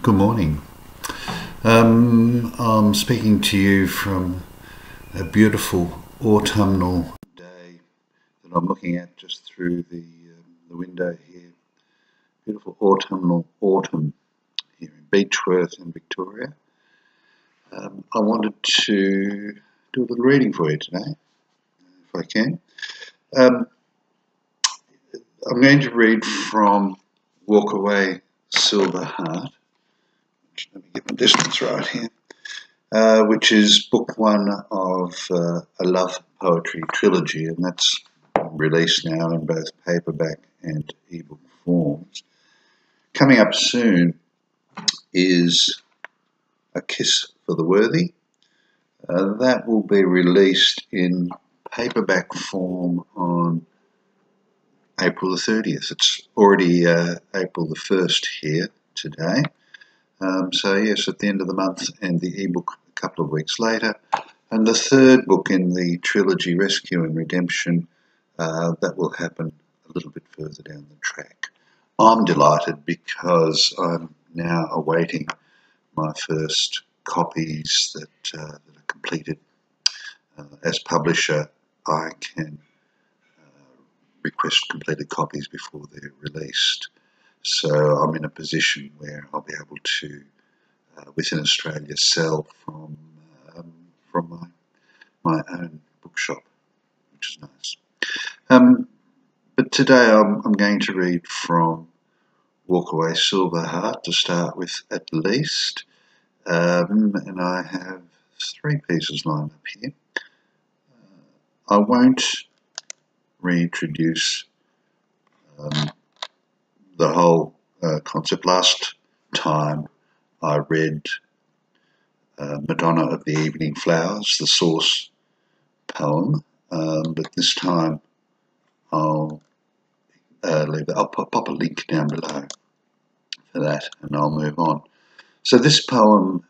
Good morning. I'm speaking to you from a beautiful autumnal day that I'm looking at just through the window here. Beautiful autumn here in Beechworth in Victoria. I wanted to do a little reading for you today, if I can. I'm going to read from Walk Away, Silver Heart. Let me get my distance right here. Which is book one of a love poetry trilogy, and that's released now in both paperback and ebook forms. Coming up soon is A Kiss for the Worthy. That will be released in paperback form on April the 30th. It's already April the 1st here today. So yes, at the end of the month, and the ebook a couple of weeks later. And the third book in the trilogy, Rescue and Redemption, that will happen a little bit further down the track. I'm delighted because I'm now awaiting my first copies that are completed. As publisher, I can request completed copies before they're released. So I'm in a position where I'll be able to, within Australia, sell from my own bookshop, which is nice. But today I'm going to read from Walk Away, Silver Heart to start with, at least. And I have three pieces lined up here. I won't reintroduce the whole concept. Last time I read Madonna of the Evening Flowers, the source poem, but this time I'll pop a link down below for that, and I'll move on. So this poem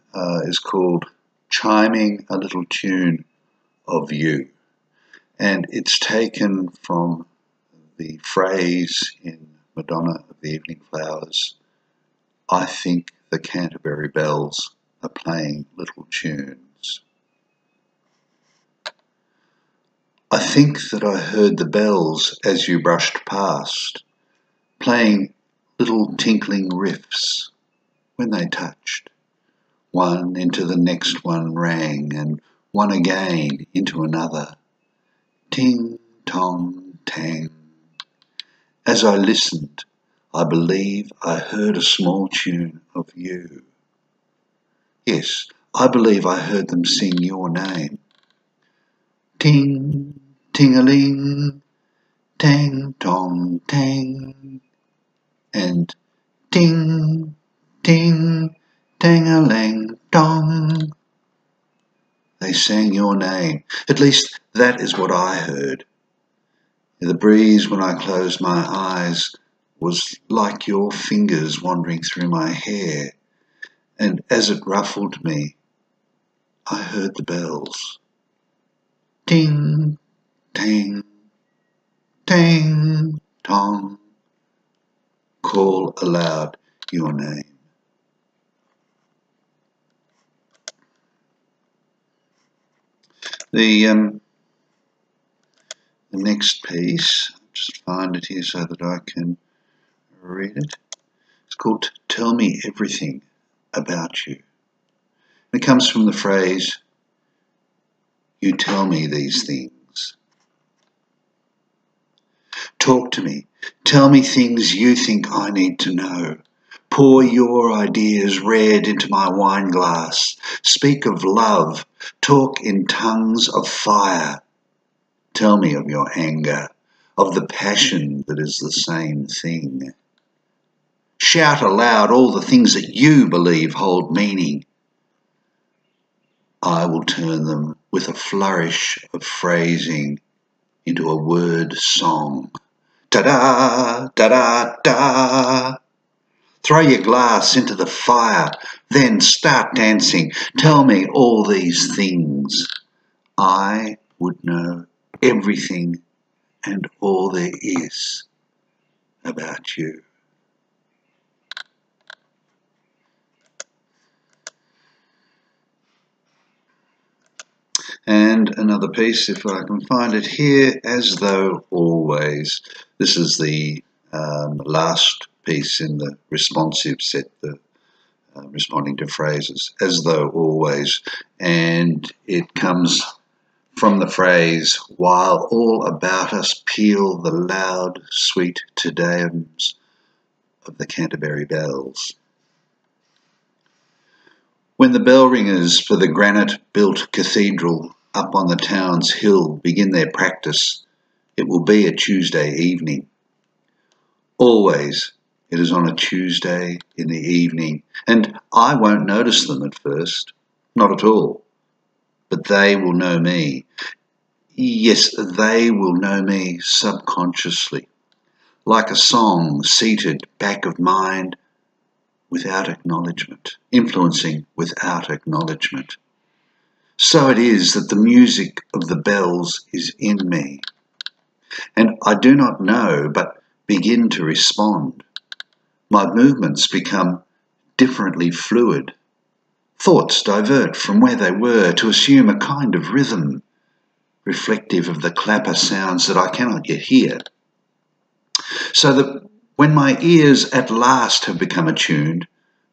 is called Chiming a Little Tune of You, and it's taken from the phrase in Madonna of the Evening Flowers, I think the Canterbury bells are playing little tunes. I think that I heard the bells as you brushed past, playing little tinkling riffs when they touched. One into the next one rang, and one again into another. Ting, tong, tang. As I listened, I believe I heard a small tune of you. Yes, I believe I heard them sing your name. Ting, ting-a-ling, tang, tong, tang, and ting, ting, tang-a-lang, dong. They sang your name. At least that is what I heard. The breeze when I closed my eyes was like your fingers wandering through my hair, and as it ruffled me, I heard the bells. Ting, tang, tang, tong, call aloud your name. The next piece, I'll just find it here so that I can read it. It's called Tell Me Everything About You. It comes from the phrase, you tell me these things. Talk to me. Tell me things you think I need to know. Pour your ideas red into my wine glass. Speak of love. Talk in tongues of fire. Tell me of your anger, of the passion that is the same thing. Shout aloud all the things that you believe hold meaning. I will turn them with a flourish of phrasing into a word song. Ta-da, da-da-da. Throw your glass into the fire, then start dancing. Tell me all these things. I would know everything and all there is about you. And another piece, if I can find it here, As Though Always. This is the last piece in the responsive set, the responding to phrases, As Though Always. And it comes from the phrase, while all about us peal the loud, sweet Te Deums of the Canterbury bells. When the bell ringers for the granite-built cathedral up on the town's hill begin their practice, it will be a Tuesday evening. Always it is on a Tuesday in the evening, and I won't notice them at first, not at all. But they will know me. Yes, they will know me subconsciously, like a song seated back of mind without acknowledgement, influencing without acknowledgement. So it is that the music of the bells is in me, and I do not know but begin to respond. My movements become differently fluid. Thoughts divert from where they were to assume a kind of rhythm, reflective of the clapper sounds that I cannot yet hear. So that when my ears at last have become attuned,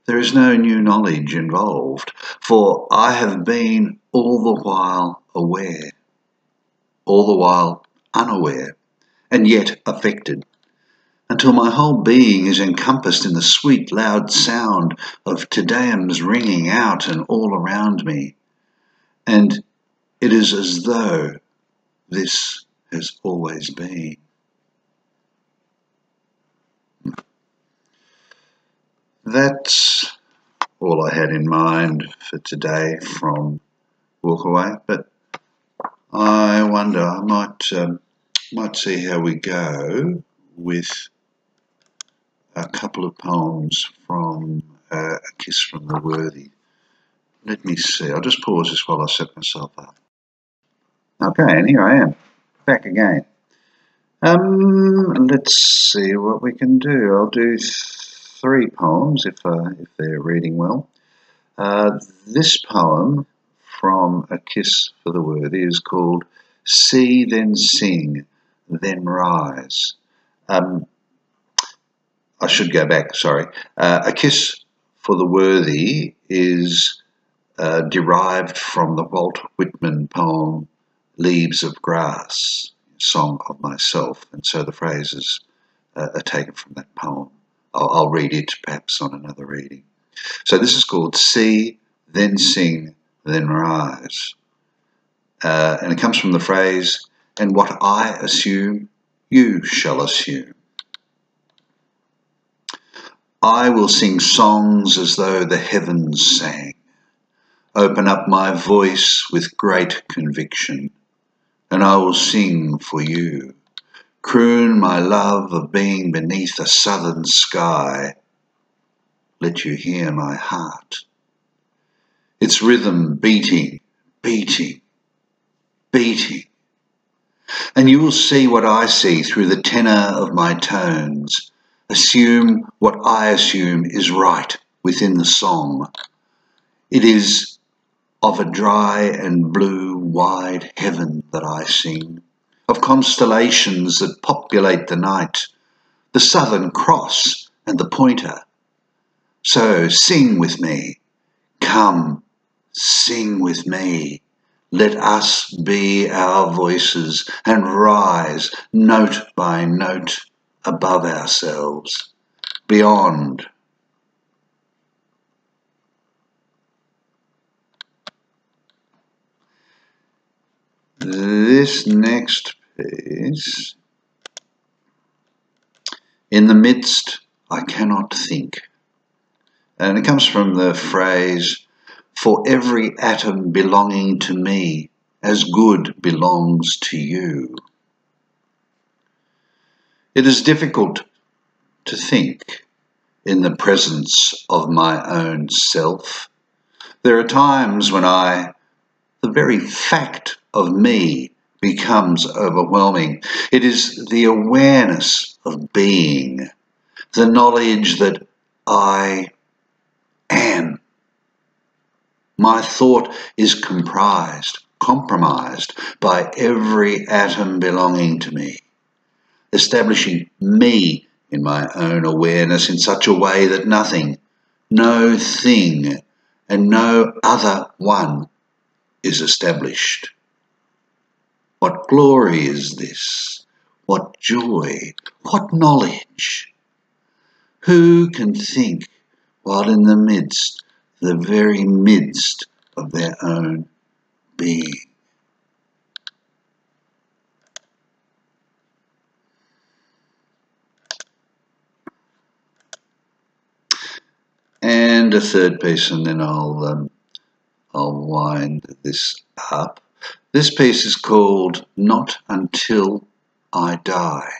there is no new knowledge involved, for I have been all the while aware, all the while unaware, and yet affected, until my whole being is encompassed in the sweet, loud sound of Te Deums ringing out and all around me. And it is as though this has always been. That's all I had in mind for today from Walk Away, but I wonder, I might see how we go with a couple of poems from A Kiss from the Worthy. Let me see, I'll just pause this while I set myself up. Okay, and here I am, back again. Let's see what we can do. I'll do 3 poems if they're reading well. This poem from A Kiss for the Worthy is called See Then Sing, Then Rise. I should go back, sorry. A Kiss for the Worthy is derived from the Walt Whitman poem Leaves of Grass, Song of Myself, and so the phrases are taken from that poem. I'll read it perhaps on another reading. So this is called See, Then Sing, Then Rise. And it comes from the phrase, and what I assume, you shall assume. I will sing songs as though the heavens sang, open up my voice with great conviction, and I will sing for you, croon my love of being beneath a southern sky. Let you hear my heart, its rhythm beating, beating, beating, and you will see what I see through the tenor of my tones. Assume what I assume is right within the song. It is of a dry and blue wide heaven that I sing, of constellations that populate the night, the Southern Cross and the Pointer. So sing with me, come, sing with me. Let us be our voices and rise note by note above ourselves, beyond. This next piece, in the midst I cannot think, and it comes from the phrase, for every atom belonging to me as good belongs to you. It is difficult to think in the presence of my own self. There are times when the very fact of me becomes overwhelming. It is the awareness of being, the knowledge that I am. My thought is comprised, compromised by every atom belonging to me, establishing me in my own awareness in such a way that nothing, no thing, and no other one is established. What glory is this? What joy? What knowledge? Who can think while in the midst, the very midst of their own being? And a third piece, and then I'll wind this up. This piece is called Not Until I Die,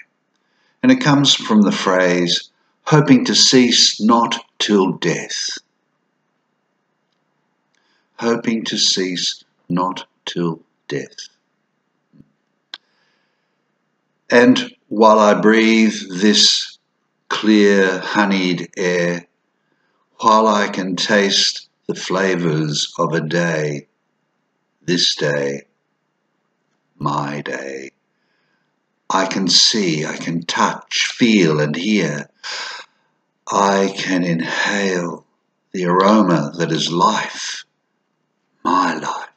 and it comes from the phrase, hoping to cease not till death. Hoping to cease not till death. And while I breathe this clear, honeyed air, while I can taste the flavours of a day, this day, my day, I can see, I can touch, feel and hear. I can inhale the aroma that is life, my life.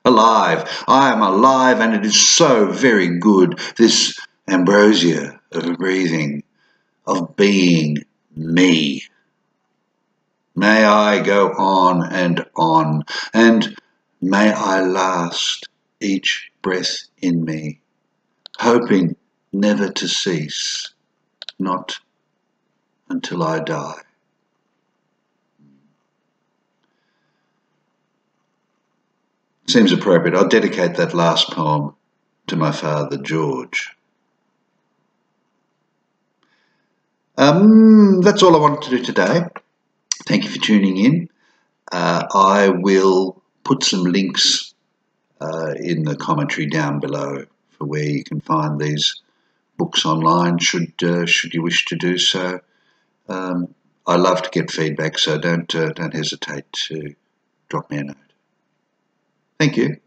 Alive, I am alive, and it is so very good, this ambrosia of breathing, of being me. May I go on, and may I last each breath in me, hoping never to cease, not until I die. Seems appropriate. I'll dedicate that last poem to my father, George. That's all I wanted to do today. Thank you for tuning in. I will put some links in the commentary down below for where you can find these books online, should you wish to do so. I love to get feedback, so don't hesitate to drop me a note. Thank you.